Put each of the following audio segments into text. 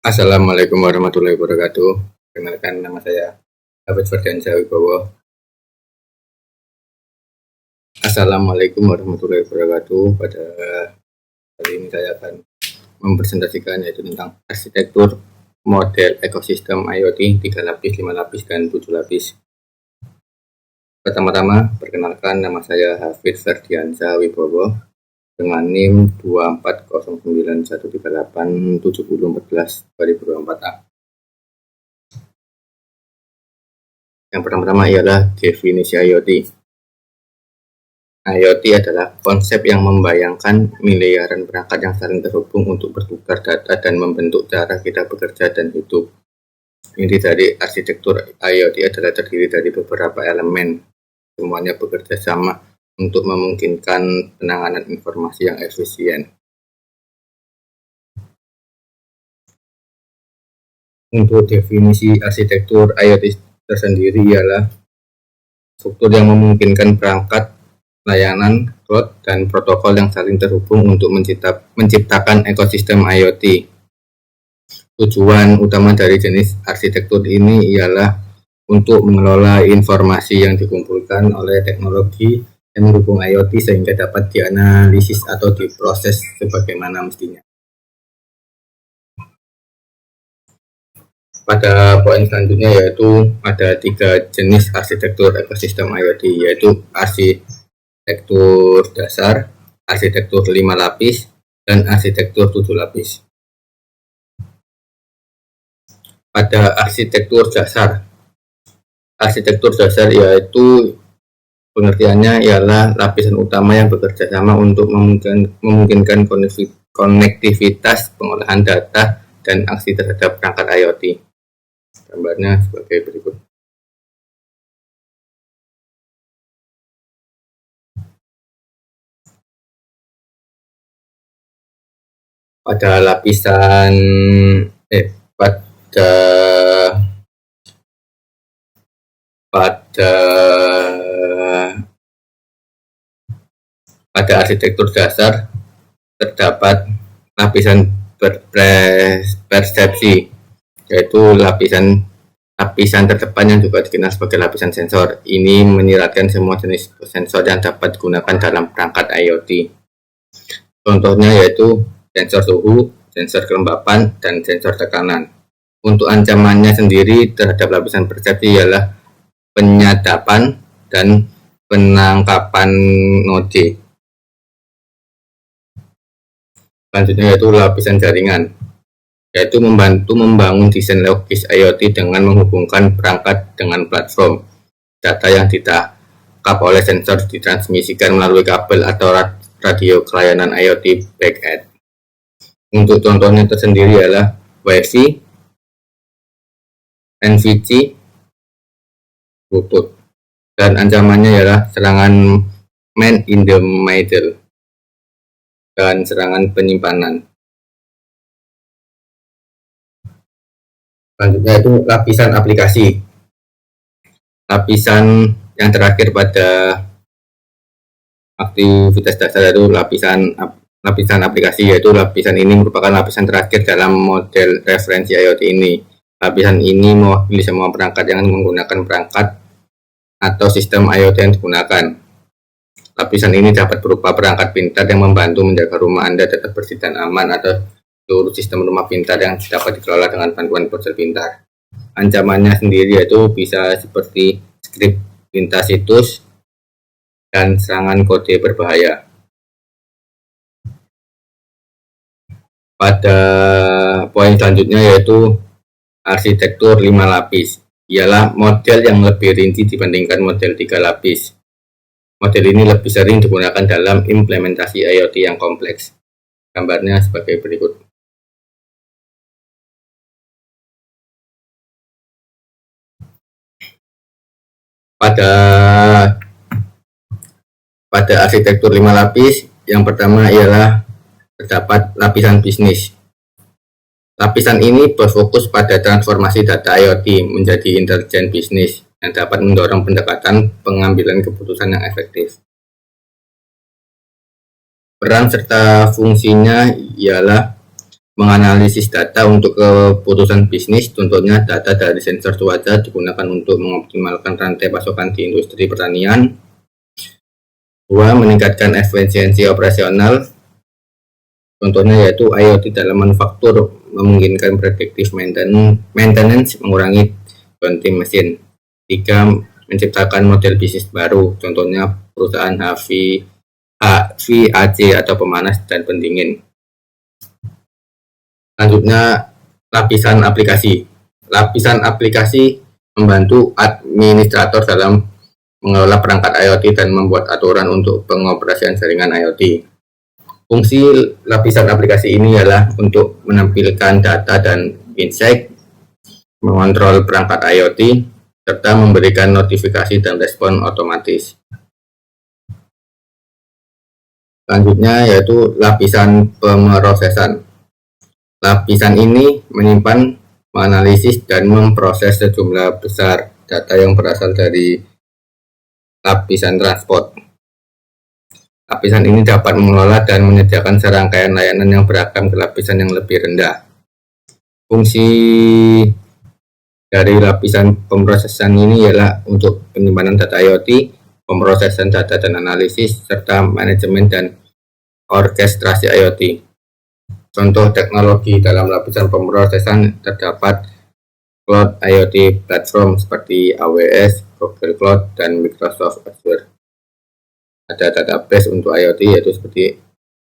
Assalamualaikum warahmatullahi wabarakatuh. Perkenalkan nama saya David Ferdiansyah Wibowo. Assalamualaikum warahmatullahi wabarakatuh. Pada hari ini saya akan mempresentasikan yaitu tentang arsitektur model ekosistem IoT 3 lapis, 5 lapis, dan 7 lapis. Pertama-tama, perkenalkan nama saya David Ferdiansyah Wibowo dengan NIM 24091387014-2024A. Yang pertama-tama ialah definisi IoT. IoT adalah konsep yang membayangkan miliaran perangkat yang saling terhubung untuk bertukar data dan membentuk cara kita bekerja dan hidup. Inti dari arsitektur IoT adalah terdiri dari beberapa elemen. Semuanya bekerja sama untuk memungkinkan penanganan informasi yang efisien. Untuk definisi arsitektur IoT tersendiri ialah struktur yang memungkinkan perangkat, layanan, cloud, dan protokol yang saling terhubung untuk menciptakan ekosistem IoT. Tujuan utama dari jenis arsitektur ini ialah untuk mengelola informasi yang dikumpulkan oleh teknologi yang mendukung IoT sehingga dapat dianalisis atau diproses sebagaimana mestinya. Pada poin selanjutnya yaitu ada 3 jenis arsitektur ekosistem IoT, yaitu arsitektur dasar, arsitektur 5 lapis, dan arsitektur 7 lapis. Pada arsitektur dasar yaitu pengertiannya ialah lapisan utama yang bekerja sama untuk memungkinkan konektivitas, pengolahan data, dan aksi terhadap perangkat IoT. Gambarnya sebagai berikut. Pada lapisan pada arsitektur dasar terdapat lapisan persepsi, yaitu lapisan terdepan yang juga dikenal sebagai lapisan sensor. Ini menyiratkan semua jenis sensor yang dapat digunakan dalam perangkat IoT. Contohnya yaitu sensor suhu, sensor kelembapan, dan sensor tekanan. Untuk ancamannya sendiri terhadap lapisan persepsi ialah penyadapan dan penangkapan node. Selanjutnya yaitu lapisan jaringan, yaitu membantu membangun desain logis IoT dengan menghubungkan perangkat dengan platform. Data yang ditangkap oleh sensor ditransmisikan melalui kabel atau radio ke layanan IoT backend. Untuk contohnya tersendiri adalah Wi-Fi, NVC, Bluetooth, dan ancamannya ialah serangan man in the middle dan serangan penyimpanan. Selanjutnya itu lapisan aplikasi. Lapisan yang terakhir pada aktivitas dasar itu lapisan aplikasi, yaitu lapisan ini merupakan lapisan terakhir dalam model referensi IoT ini. Lapisan ini mewakili semua perangkat yang menggunakan perangkat atau sistem IoT yang digunakan. Lapisan ini dapat berupa perangkat pintar yang membantu menjaga rumah Anda tetap bersih dan aman, atau seluruh sistem rumah pintar yang dapat dikelola dengan bantuan ponsel pintar. Ancamannya sendiri yaitu bisa seperti skrip lintas situs dan serangan kode berbahaya. Pada poin selanjutnya yaitu arsitektur 5 lapis, ialah model yang lebih rinci dibandingkan model 3 lapis. Model ini lebih sering digunakan dalam implementasi IoT yang kompleks. Gambarnya sebagai berikut. Pada arsitektur 5 lapis, yang pertama ialah terdapat lapisan bisnis. Lapisan ini berfokus pada transformasi data IoT menjadi intelijen bisnis yang dapat mendorong pendekatan pengambilan keputusan yang efektif. Peran serta fungsinya ialah menganalisis data untuk keputusan bisnis. Contohnya data dari sensor cuaca digunakan untuk mengoptimalkan rantai pasokan di industri pertanian. 2. Meningkatkan efisiensi operasional. Contohnya yaitu IoT dalam manufaktur memungkinkan predictive maintenance, mengurangi downtime mesin. 3. Menciptakan model bisnis baru. Contohnya perusahaan HVAC atau pemanas dan pendingin. Selanjutnya, lapisan aplikasi. Lapisan aplikasi membantu administrator dalam mengelola perangkat IoT dan membuat aturan untuk pengoperasian jaringan IoT. Fungsi lapisan aplikasi ini adalah untuk menampilkan data dan insight, mengontrol perangkat IoT, serta memberikan notifikasi dan respon otomatis. Selanjutnya yaitu lapisan pemrosesan. Lapisan ini menyimpan, menganalisis, dan memproses sejumlah besar data yang berasal dari lapisan transport. Lapisan ini dapat mengelola dan menyediakan serangkaian layanan yang beragam ke lapisan yang lebih rendah. Fungsi dari lapisan pemrosesan ini ialah untuk penyimpanan data IoT, pemrosesan data dan analisis, serta manajemen dan orkestrasi IoT. Contoh teknologi dalam lapisan pemrosesan terdapat Cloud IoT platform seperti AWS, Google Cloud, dan Microsoft Azure. Ada database untuk IoT yaitu seperti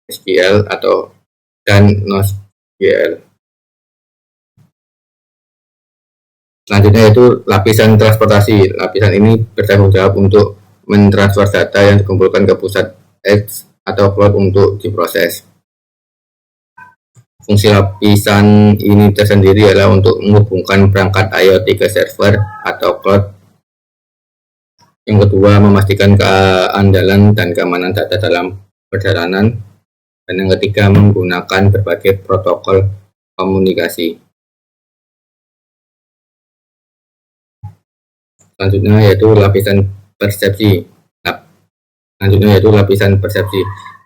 SQL dan NoSQL. Selanjutnya yaitu lapisan transportasi. Lapisan ini bertanggung jawab untuk mentransfer data yang dikumpulkan ke pusat X atau cloud untuk diproses. Fungsi lapisan ini tersendiri adalah untuk menghubungkan perangkat IoT ke server atau cloud. Yang kedua, memastikan keandalan dan keamanan data dalam perjalanan. Dan yang ketiga, menggunakan berbagai protokol komunikasi. Selanjutnya yaitu lapisan persepsi.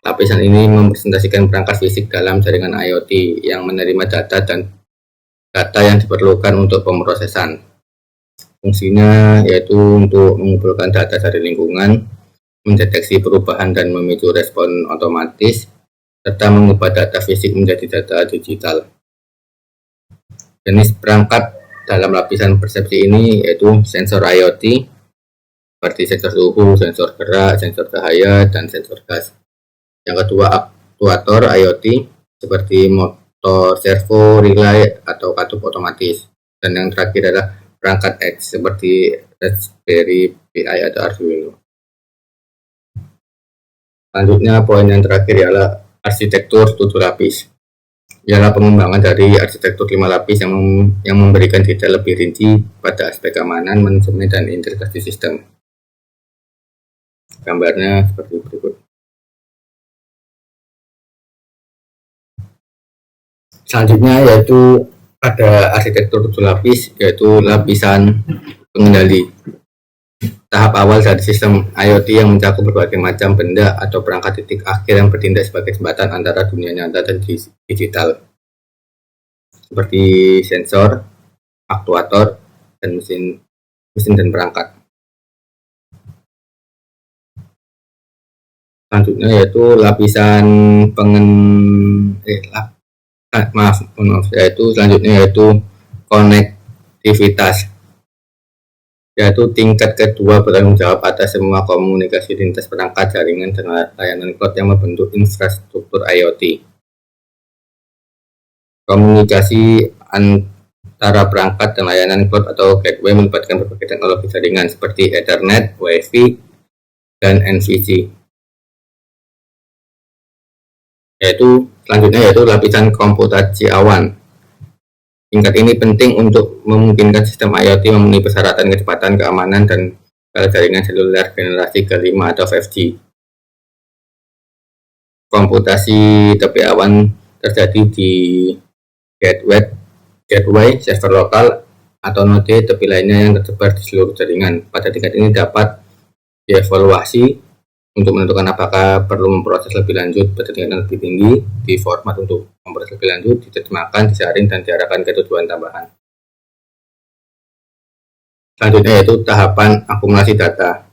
Lapisan ini mempresentasikan perangkat fisik dalam jaringan IoT yang menerima data yang diperlukan untuk pemrosesan. Fungsinya yaitu untuk mengumpulkan data dari lingkungan, mendeteksi perubahan dan memicu respon otomatis, serta mengubah data fisik menjadi data digital. Jenis perangkat dalam lapisan persepsi ini yaitu sensor IoT, seperti sensor suhu, sensor gerak, sensor cahaya, dan sensor gas. Yang kedua, aktuator IoT seperti motor servo, relay, atau katup otomatis. Dan yang terakhir adalah perangkat X seperti Raspberry Pi atau Arduino. Selanjutnya, poin yang terakhir ialah arsitektur 7 lapis. Ialah pengembangan dari arsitektur 5 lapis yang memberikan detail lebih rinci pada aspek keamanan, manajemen, dan integrasi sistem. Gambarnya seperti berikut. Selanjutnya yaitu pada arsitektur 7 lapis, yaitu lapisan pengendali. Tahap awal dari sistem IoT yang mencakup berbagai macam benda atau perangkat titik akhir yang bertindak sebagai jembatan antara dunia nyata dan digital, seperti sensor, aktuator, dan mesin dan perangkat. Selanjutnya yaitu lapisan selanjutnya yaitu konektivitas, yaitu tingkat kedua bertanggung jawab atas semua komunikasi lintas perangkat jaringan dan layanan cloud yang membentuk infrastruktur IoT. Komunikasi antara perangkat dan layanan cloud atau gateway melibatkan berbagai teknologi jaringan seperti Ethernet, Wi-Fi, dan NVC. Selanjutnya yaitu lapisan komputasi awan. Tingkat ini penting untuk memungkinkan sistem IoT memenuhi persyaratan kecepatan, keamanan, dan jaringan seluler generasi kelima atau 5G. Komputasi tepi awan terjadi di gateway, server lokal, atau node tepi lainnya yang tersebar di seluruh jaringan. Pada tingkat ini dapat dievaluasi Untuk menentukan apakah perlu memproses lebih lanjut pada tingkatan lebih tinggi, di format untuk memproses lebih lanjut, diterjemahkan, disaring, dan diarahkan ke tujuan tambahan. Selanjutnya yaitu tahapan akumulasi data.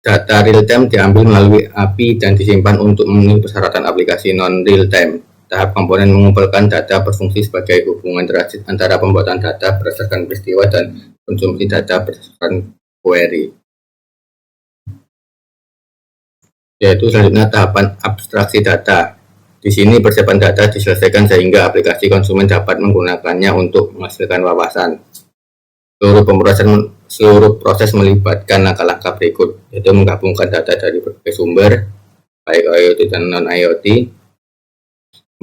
Data real-time diambil melalui API dan disimpan untuk memenuhi persyaratan aplikasi non-real-time. Tahap komponen mengumpulkan data berfungsi sebagai hubungan transit antara pembuatan data berdasarkan peristiwa dan konsumsi data berdasarkan query. Yaitu selanjutnya tahapan abstraksi data. Di sini persiapan data diselesaikan sehingga aplikasi konsumen dapat menggunakannya untuk menghasilkan wawasan. Seluruh proses melibatkan langkah-langkah berikut, yaitu menggabungkan data dari berbagai sumber, baik IoT dan non-IoT,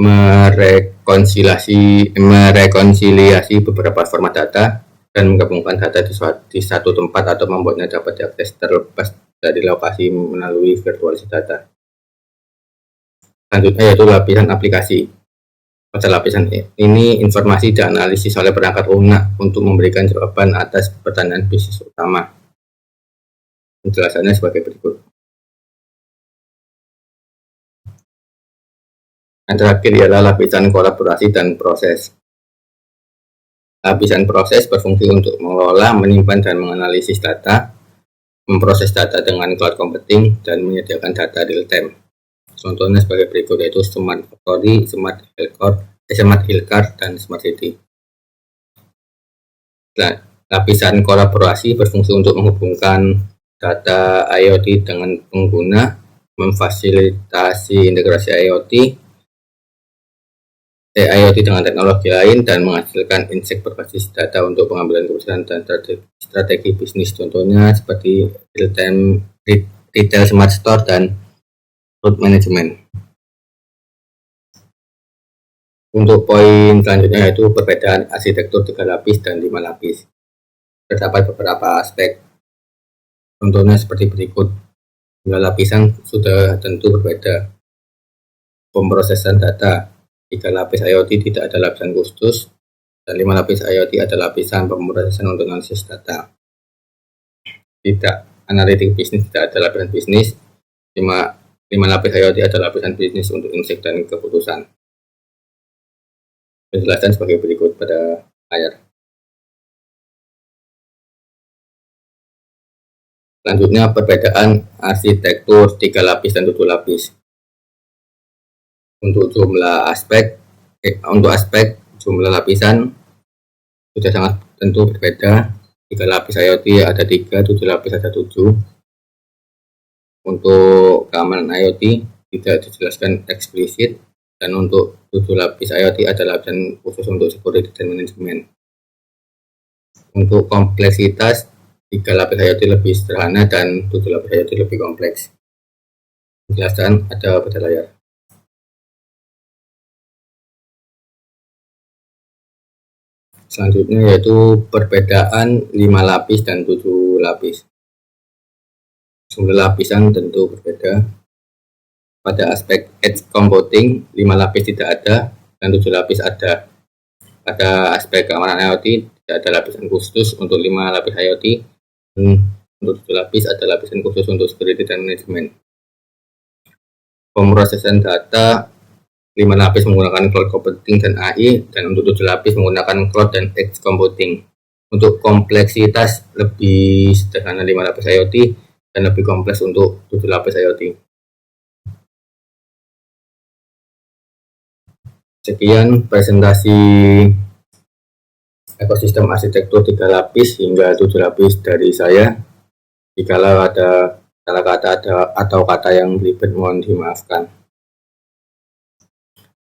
merekonsiliasi beberapa format data, dan menggabungkan data di satu tempat atau membuatnya dapat diakses terlepas dari lokasi melalui virtualisasi data. Selanjutnya yaitu lapisan aplikasi. Pada lapisan ini informasi dianalisis oleh perangkat lunak untuk memberikan jawaban atas pertanyaan bisnis utama. Penjelasannya sebagai berikut. Yang terakhir ialah lapisan kolaborasi dan proses. Lapisan proses berfungsi untuk mengelola, menyimpan, dan menganalisis data, memproses data dengan cloud computing, dan menyediakan data real-time. Contohnya sebagai berikut, yaitu Smart Factory, Smart Hillcard, dan Smart City. Lapisan kolaborasi berfungsi untuk menghubungkan data IoT dengan pengguna, memfasilitasi integrasi IoT dengan teknologi lain, dan menghasilkan insight berbasis data untuk pengambilan keputusan dan strategi bisnis. Contohnya seperti retail smart store dan road management. Untuk poin selanjutnya yaitu perbedaan arsitektur 3 lapis dan 5 lapis. Terdapat beberapa aspek. Contohnya seperti berikut. 2 lapisan sudah tentu berbeda. Pemrosesan data. 3 lapis IoT tidak ada lapisan khusus, dan 5 lapis IoT ada lapisan pemrosesan untuk analisis data. Tidak analitik bisnis, tidak ada lapisan bisnis. 5 lapis IoT ada lapisan bisnis untuk insight dan keputusan. Penjelasan sebagai berikut pada layar. Selanjutnya perbedaan arsitektur 3 lapis dan 7 lapis. Untuk aspek jumlah lapisan sudah sangat tentu berbeda. 3 lapis IoT ada 3, 7 lapis ada 7. Untuk keamanan IoT tidak dijelaskan eksplisit, dan untuk 7 lapis IoT ada lapisan khusus untuk security dan manajemen. Untuk kompleksitas 3 lapis IoT lebih sederhana dan 7 lapis IoT lebih kompleks. Penjelasan ada pada layar. Selanjutnya yaitu perbedaan 5 lapis dan 7 lapis. Jumlah lapisan tentu berbeda. Pada aspek edge computing, 5 lapis tidak ada dan 7 lapis ada. Pada aspek keamanan IoT, tidak ada lapisan khusus untuk 5 lapis IoT, dan untuk 7 lapis ada lapisan khusus untuk security dan manajemen. Pemrosesan data 5 lapis menggunakan cloud computing dan AI, dan untuk 7 lapis menggunakan cloud dan edge computing. Untuk kompleksitas lebih sederhana 5 lapis IoT dan lebih kompleks untuk 7 lapis IoT. Sekian presentasi ekosistem arsitektur 3 lapis hingga 7 lapis dari saya. Jikalau ada salah kata atau kata yang belibet, mohon dimaafkan.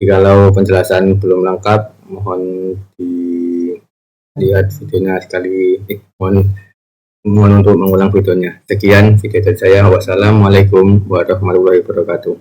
Jikalau penjelasan belum lengkap, mohon dilihat videonya sekali. Mohon untuk mengulang videonya. Sekian video dari saya. Wassalamualaikum warahmatullahi wabarakatuh.